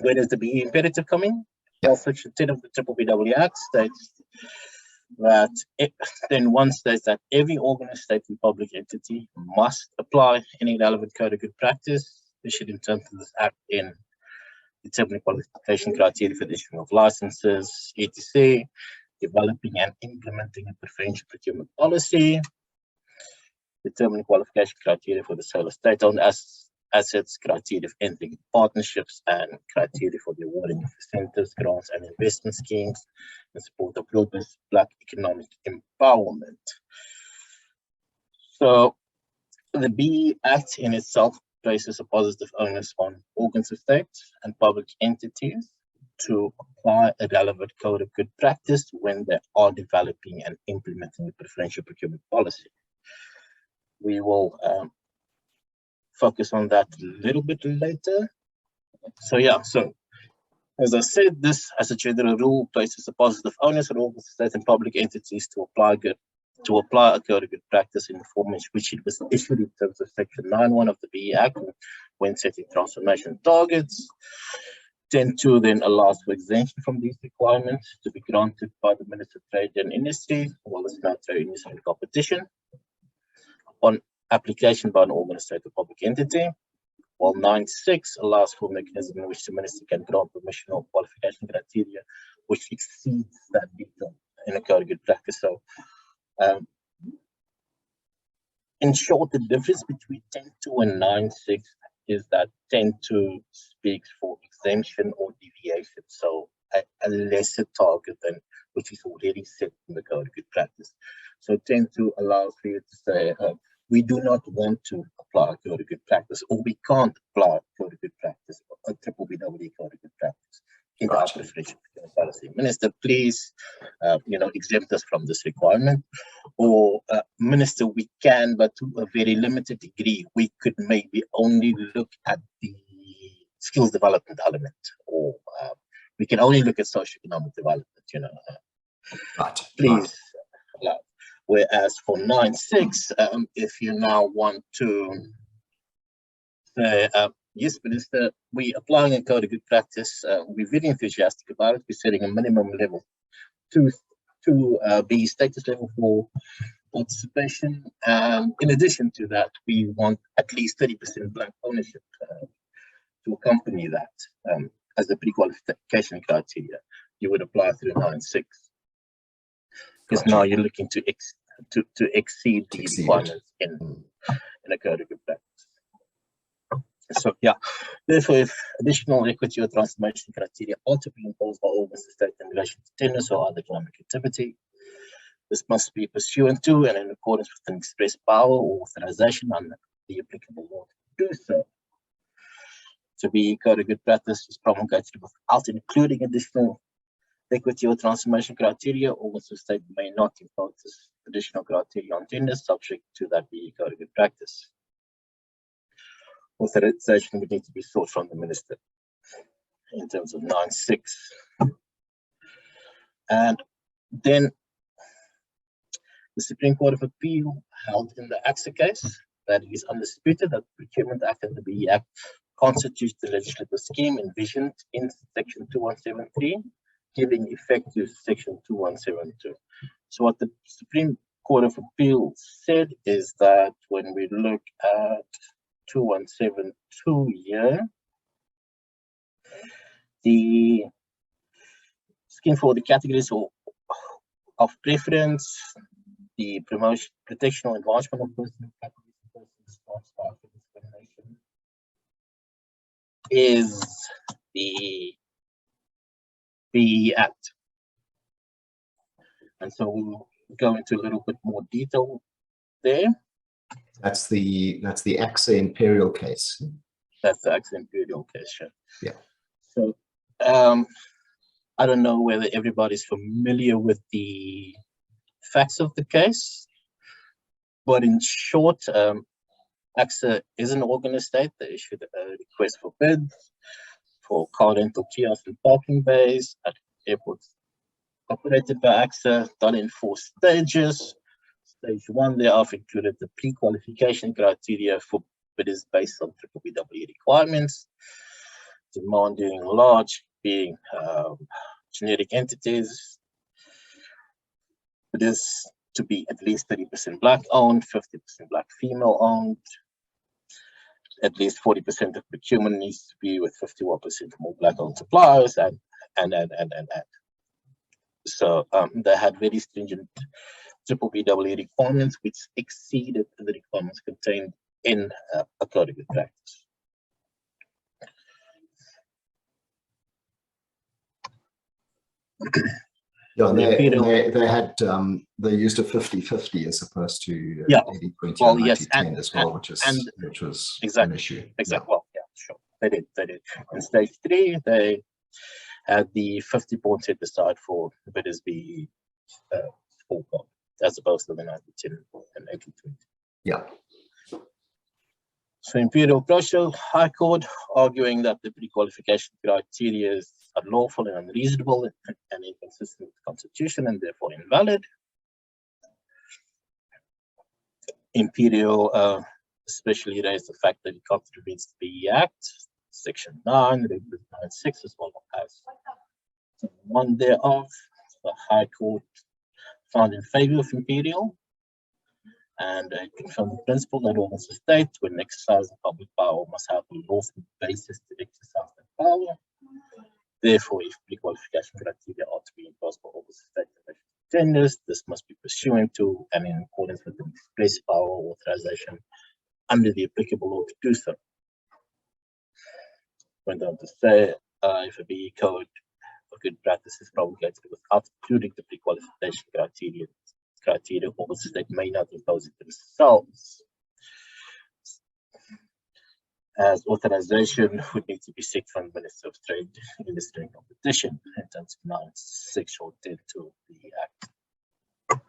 Where does the BE imperative come in? Well, Section 10 of the BBBEE Act states that one states that every organized state and public entity must apply any relevant code of good practice issued in terms of this act in determining qualification criteria for the issuing of licenses, etc., developing and implementing a preferential procurement policy, determining qualification criteria for the sale of state-owned assets, criteria of entering partnerships, and criteria for the awarding of incentives, grants, and investment schemes in support of robust Black economic empowerment. So the BBBEE Act in itself places a positive onus on organs of state and public entities to apply a relevant code of good practice when they are developing and implementing a preferential procurement policy. We will focus on that a little bit later. So as I said, this as a general rule places a positive onus on all the state and public entities to apply a code of good practice in the form in which it was issued in terms of Section 9(1) of the BBBEE Act when setting transformation targets. 10(2) then allows for exemption from these requirements to be granted by the Minister of Trade and Industry, as well as now Trade, Industry and Competition, on application by an organized state or public entity, while 9(6) allows for a mechanism in which the Minister can grant permission or qualification criteria which exceeds that detail in a code of good practice. So, in short, the difference between 10(2) and 9(6) is that 10(2) speaks for exemption or deviation, so a lesser target than which is already set in the code of good practice. So 10(2) allows for you to say, we do not want to apply a code of good practice, or we can't apply a code of good practice, a BBBEE code of good practice in our preferential procurement policy. Minister, please, exempt us from this requirement. Or, Minister, we can, but to a very limited degree. We could maybe only look at the skills development element, or we can only look at socioeconomic development, Please allow. Whereas for 9(6), if you now want to say, yes, Minister, we're applying a code of good practice, we're very enthusiastic about it, we're setting a minimum level to be status level for participation. In addition to that, we want at least 30% Black ownership to accompany that as the pre-qualification criteria. You would apply through 9(6). Because now you're looking to exceed the requirements in a code of good practice. So therefore, if additional equity or transformation criteria are to be imposed by organs of state in relation to tenders or other economic activity, this must be pursuant to and in accordance with an express power or authorization under the applicable law to do so. To be code of good practice is promulgated without including additional equity or transformation criteria, organs of state may not impose this additional criteria on tenders subject to that BBBEE code of good practice. Authorization would need to be sought from the Minister in terms of 9(6). And then the Supreme Court of Appeal held in the ACSA case that it is undisputed that the Procurement Act and the BBBEE Act constitutes the legislative scheme envisioned in Section 2173, giving effect to Section 2172. So what the Supreme Court of Appeal said is that when we look at 2172 here, the scheme for the categories of preference, the promotion, protection, or advancement of personal categories of persons responsible for discrimination is the BBBEE Act. And so we'll go into a little bit more detail there. That's the ACSA Imperial case. That's the ACSA Imperial case, yeah. So I don't know whether everybody's familiar with the facts of the case, but in short, ACSA is an organized state that issued a request for bids for car rental kiosks and parking bays at airports operated by ACSA, done in 4 stages. Stage 1 thereof included the pre-qualification criteria for bidders based on BBBEE requirements. demanding large being generic entities. It is to be at least 30% Black owned, 50% Black female owned. At least 40% of procurement needs to be with 51% more Black owned suppliers, and. So they had very stringent BBBEE requirements, which exceeded the requirements contained in a code of good practice. Yeah, they had they used a 50-50 as opposed to 80-20 or 90-10 as well, which was exactly an issue. Exactly. Yeah. Well, yeah, sure. They did. In stage 3, they had the 50 points set aside for bidders BBBEE scorecard, as opposed to the 90-10 and 80-20. Yeah. So Imperial Prussia High Court arguing that the pre-qualification criteria is unlawful and unreasonable and inconsistent with the Constitution and therefore invalid. Imperial especially raised the fact that it contravenes the BBBEE Act, Section 9, Regulation 9.6, as well as one thereof. The High Court found in favor of Imperial, and it confirmed the principle that organs of state, when exercising public power, must have a lawful basis to exercise that power. Therefore, if pre-qualification criteria are to be imposed by organs of state tenders, this must be pursuant to and in accordance with the express power or authorization under the applicable law to do so. Went on to say, if a BBBEE code of good practice is promulgated without including the pre-qualification criteria, organs of state may not impose it themselves, as authorization would need to be sought from the Minister of Trade, Industry and Competition in terms of 9.6 or 10 to the Act.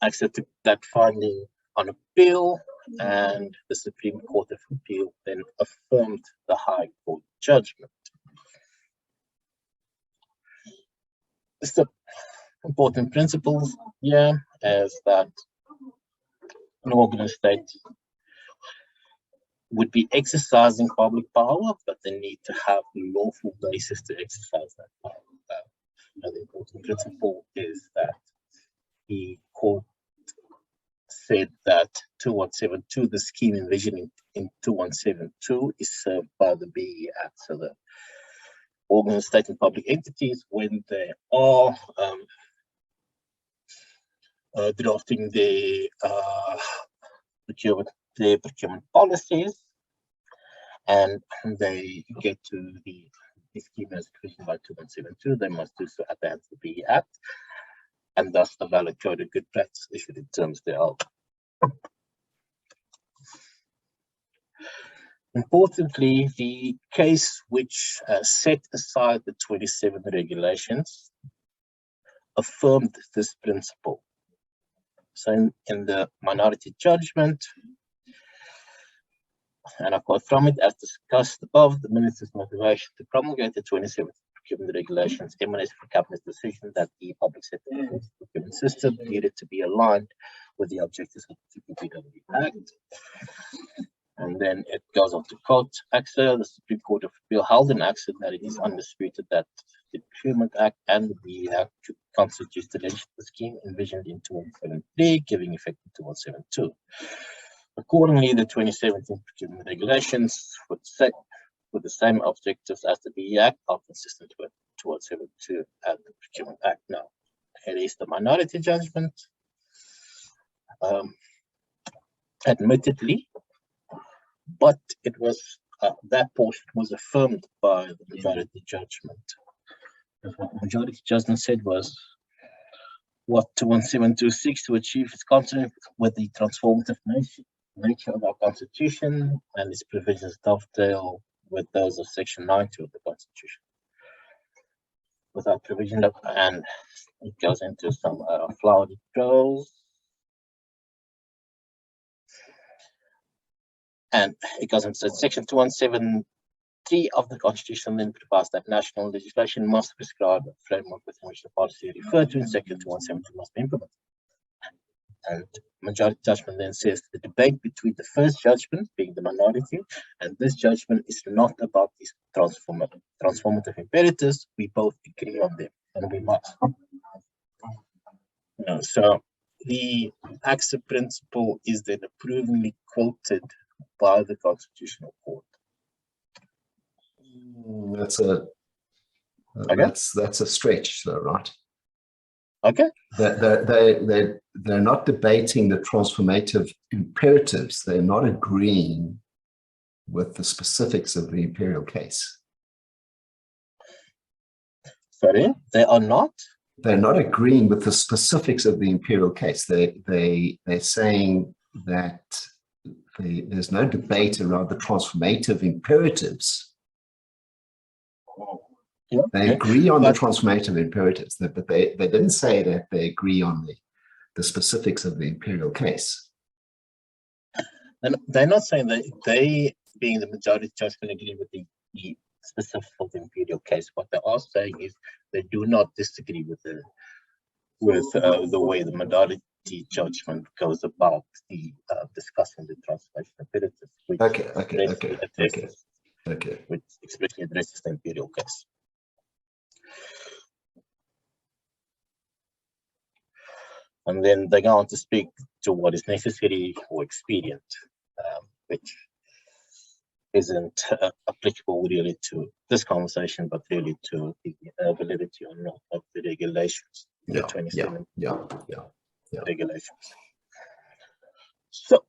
ACSA took that finding on appeal, and the Supreme Court of Appeal then affirmed the High Court judgment. The important principles here is that an organ of state would be exercising public power, but they need to have a lawful basis to exercise that power. The important principle is that the court said that 2172, the scheme envisioned in 2172, is served by the BBBEE Act. So the organ of state and public entities, when they are drafting their procurement policies, and they get to the scheme as written by 2172, they must do so at the hands of the BBBEE Act, and thus a valid code of good practice issued in terms thereof. Importantly, the case which set aside the 27 regulations affirmed this principle. So in the minority judgment, and I quote from it, as discussed above, the Minister's motivation to promulgate the 27th procurement regulations emanates from Cabinet's decision that the public sector procurement system needed to be aligned with the objectives of the BBBEE Act. And then it goes on to quote ACSA, the Supreme Court of Appeal held in ACSA that it is undisputed that the Procurement Act and the BBBEE Act constitutes the legislative scheme envisioned in 2173, giving effect to 2172. Accordingly, the 2017 procurement regulations with the same objectives as the BBBEE Act are consistent with 2172 and the Procurement Act. Now, here is the minority judgment. Admittedly, but it was that portion was affirmed by the majority judgment. What the majority judgment said was, what 2172 seeks to achieve is consonant with the transformative nature of our Constitution, and its provisions dovetail with those of Section 90 of the Constitution. Without provision of, and it goes into some flowery prose. And it goes into Section 2173 of the Constitution then provides that national legislation must prescribe a framework within which the policy referred to in Section 2172 must be implemented. And majority judgment then says the debate between the first judgment, being the minority, and this judgment is not about these transformative imperatives. We both agree on them, and we must. So the ACSA principle is then approvingly quoted by the Constitutional Court. That's a stretch, though, right? Okay. They're not debating the transformative imperatives. They're not agreeing with the specifics of the imperial case. Sorry, they are not? They're not agreeing with the specifics of the imperial case. They're saying that there's no debate around the transformative imperatives. Yeah, they agree on the transformative imperatives, but they didn't say that they agree on the specifics of the imperial case. They're not saying that they, being the majority judgment, agree with the specifics of the imperial case. What they are saying is they do not disagree with the way the minority judgment goes about the discussing the transformative imperatives. Which which especially addresses the imperial case. And then they go on to speak to what is necessary or expedient, which isn't applicable really to this conversation, but really to the validity or not of the regulations, the 27 regulations. So,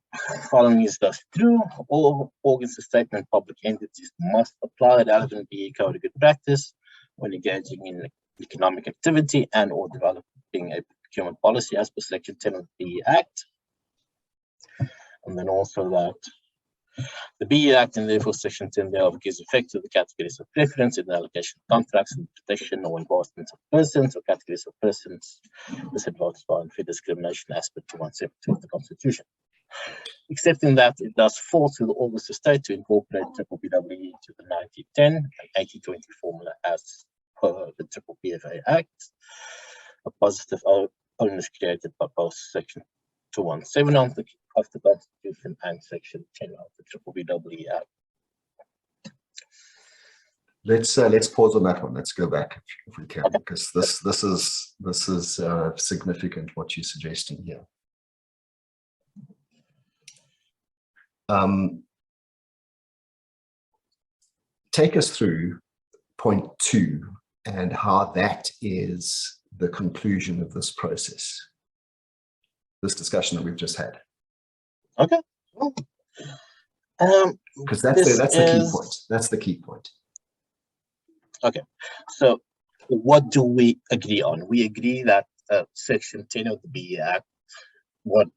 following is thus true, all organs of state and public entities must apply the relevant BBBEE Code of Good Practice when engaging in economic activity and or developing a procurement policy as per Section 10 of the BBBEE Act. And then also that the BBBEE Act and therefore Section 10 thereof gives effect to the categories of preference in the allocation of contracts and protection or enforcement of persons or categories of persons disadvantaged by unfair discrimination as per 272 of the Constitution. Excepting that it does fall to the organs of state to incorporate BBBEE to the 1910 and 1820 formula as per the BBBEE Act. A positive onus created by both Section 217 of the Constitution and Section 10 of the BBBEE Act. Let's pause on that one. Let's go back if we can, because this is significant what you're suggesting here. Take us through point 2 and how that is the conclusion of this process, this discussion that we've just had. Okay. Because that's the key point. That's the key point. Okay. So what do we agree on? We agree that Section 10 of the BBBEE Act,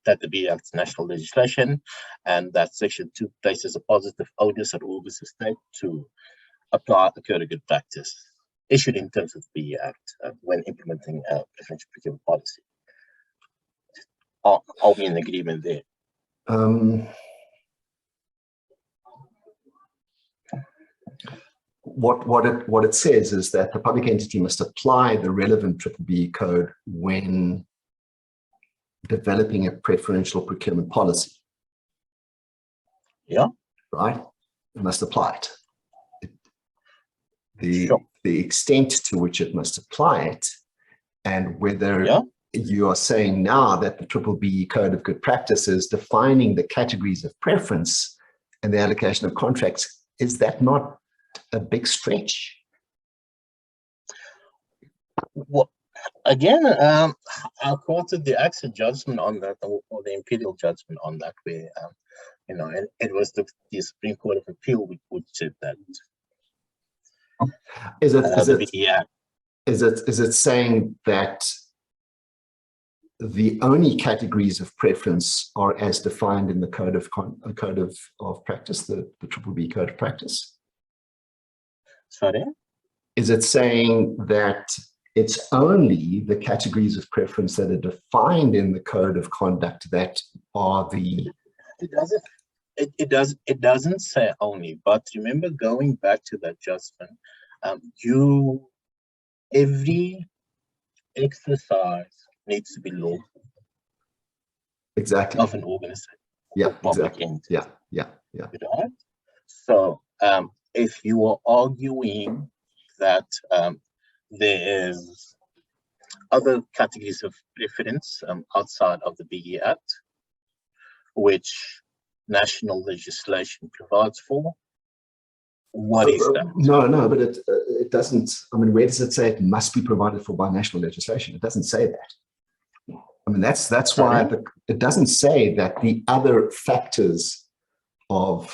that the BBBEE Act is national legislation, and that Section 2 places a positive onus on organs of state to apply a code of good practice issued in terms of the BBBEE Act when implementing a preferential procurement policy. Are we in agreement there? What it says is that the public entity must apply the relevant BBBEE code when developing a preferential procurement policy. Yeah. Right? It must apply it. The extent to which it must apply it, and whether you are saying now that the BBBEE Code of Good Practice is defining the categories of preference and the allocation of contracts, is that not a big stretch? Well, again, I quoted the ACSA judgment on that, or the imperial judgment on that, where it was the Supreme Court of Appeal which said that. Is it saying that the only categories of preference are as defined in the code of practice, the BBBEE Code of Practice? Sorry? Is it saying that it's only the categories of preference that are defined in the code of conduct that are the... It doesn't say only, but remember, going back to that judgment, every exercise needs to be lawful. exactly of an organization. Yeah, Public exactly. entity. Yeah. Right? So if you are arguing that there is other categories of preference outside of the BBBEE Act, which national legislation provides for, what is that? No, but it doesn't. I mean, where does it say it must be provided for by national legislation? It doesn't say that. I mean, that's why it doesn't say that the other factors of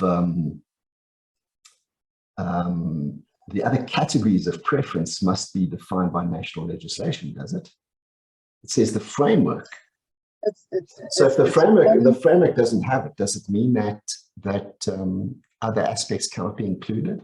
the other categories of preference must be defined by national legislation, does it? It says the framework. So if the framework doesn't have it, does it mean that other aspects cannot be included?